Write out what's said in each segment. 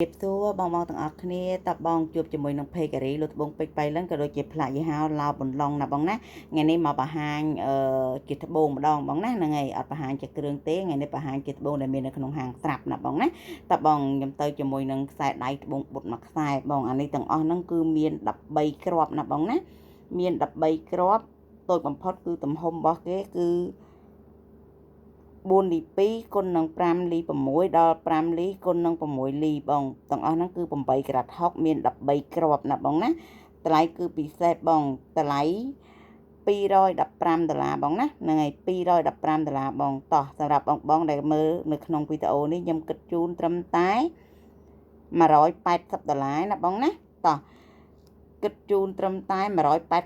เก็บตัวบองต่างออกគ្នាតបបងជួបជាមួយនឹងភេកេរីលុតបងពេជ្របៃលឹងក៏ដូចជាផ្លាកយីហោឡោបន្លងណាបងណាថ្ងៃនេះមកបង្ហាញជាត្បូងម្ដងបងណាហ្នឹងហើយអត់បង្ហាញជាគ្រឿងទេថ្ងៃនេះបង្ហាញជាត្បូងដែលមាននៅក្នុងហាងស្រាប់ណាបងណាតបបងខ្ញុំទៅជាមួយនឹងខ្សែដៃត្បូងបុតមួយខ្សែបងអានេះទាំងអស់ហ្នឹងគឺមាន13គ្រាប់ណាបងណាមាន13គ្រាប់តូចបំផុតគឺទំហំរបស់គេគឺ4លី2គុណនឹង5លី6ដល់5លីគុណនឹង6លីបងទាំងអស់ហ្នឹងគឺ8ក្រាត់60មាន13គ្រាប់ណាបងណាតម្លៃគឺពិសេសបងតម្លៃ$215បងណាហ្នឹងហើយ$215បងតោះសម្រាប់បងដែលមើលនៅក្នុងវីដេអូនេះខ្ញុំគិតជូនត្រឹមតែ$180ណាបងណាតោះគិតជូនត្រឹមតែ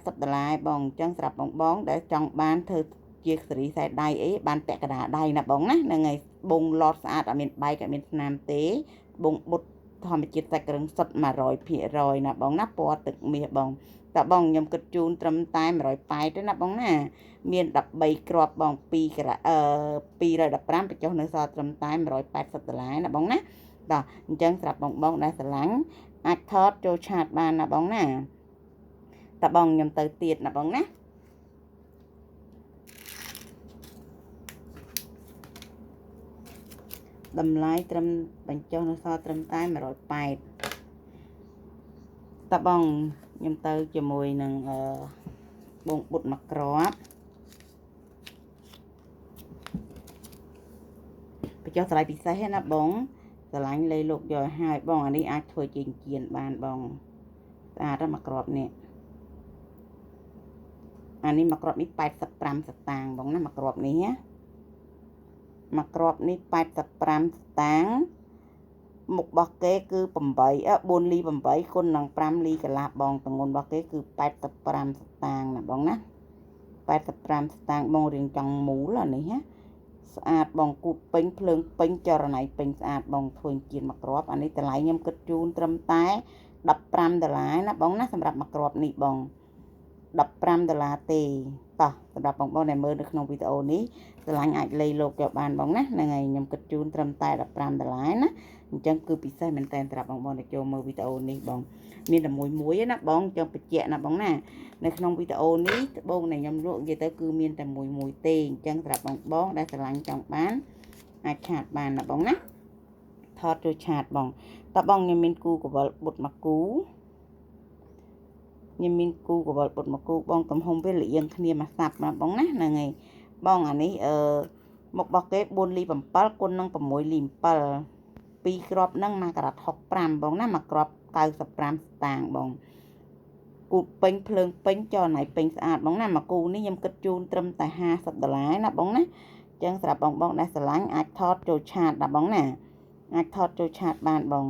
$180បងអញ្ចឹងសម្រាប់បងដែលចង់បានធ្វើជាសេរីខ្សែដៃអីបានពាក់កណ្ដាលដៃណាបងណាហ្នឹងហើយបងឡតស្អាតអត់មានបែកអត់មានស្នាមទេបងបុតធម្មជាតិសាច់គ្រឿងសុទ្ធ100%ណាបងណាពណ៌ទឹកមាសបងតើបងខ្ញុំគិតជូនត្រឹមតែ180ទេណាបងណាមាន13គ្រាប់បង2ក្រា215បញ្ចុះនៅសល់ត្រឹមតែ$180ណាបងណាតោះអញ្ចឹងសម្រាប់បងដែលស្រឡាញ់អាចថតចូលឆាតបានណាបងណាតើបងខ្ញុំទៅទៀតណាបងណាតម្លៃត្រឹមបញ្ចុះនៅសល់ត្រឹមតែ180តើបងខ្ញុំទៅជាមួយនឹងបងបុតមួយគ្រាប់បញ្ចុះតម្លៃពិសេសណាបងស្រឡាញ់លេលោកយកឲ្យហើយបងអានេះអាចធ្វើជាចៀនបានបងស្អាតមួយគ្រាប់នេះអានេះមួយគ្រាប់នេះ85ស្តាងបងណាមួយគ្រាប់នេះណាមួយគ្រាប់នេះ85ស្តាងមុខរបស់គេគឺ4លី8គុណនឹង5លីកន្លះបងទម្ងន់របស់គេគឺ85ស្តាងណាបងណា85ស្តាងបងរៀងចង់មូលអានេះណាស្អាតបងគូតពេញភ្លើងពេញចរណៃពេញស្អាតបងធ្វើជាមួយគ្រាប់អានេះតម្លៃខ្ញុំគិតជូនត្រឹមតែ$15ណាបងណាសម្រាប់មួយគ្រាប់នេះបង$15ទេតោះសម្រាប់បងដែលមើលនៅក្នុងវីដេអូនេះស្រឡាញ់អាចលេខលោកយកបានបងណាហ្នឹងហើយខ្ញុំគិតជូនត្រឹមតែ$15ណាអញ្ចឹងគឺពិសេសមែនតើសម្រាប់បងដែលចូលមើលវីដេអូនេះបងមានតែមួយណាបងអញ្ចឹងបញ្ជាក់ណាបងណានៅក្នុងវីដេអូនេះត្បូងដែលខ្ញុំលក់និយាយទៅគឺមានតែមួយទេអញ្ចឹងសម្រាប់បងដែលស្រឡាញ់ចង់បានអាចឆាតបានណាបងណាថតចូលឆាតបងតើបងខ្ញុំមានគូកវលបុតមួយគូខ្ញុំមានគូកវលបុតមួយគូបងទំហំវាលៀងគ្នាមួយសាប់ណាបងណាហ្នឹងហើយបងអានេះមុខរបស់គេ4លី7គុណនឹង6លី7 2គ្រាប់ហ្នឹង1ក្រាត់65បងណា1គ្រាប់95ស្តាងបងគូពេញភ្លើងពេញចរណៃពេញស្អាតបងណាមួយគូនេះខ្ញុំគិតជូនត្រឹមតែ$50ណាបងណាអញ្ចឹងសម្រាប់បងដែលស្រឡាញ់អាចថតចូលឆាតណាបងណាអាចថតចូលឆាតបានបង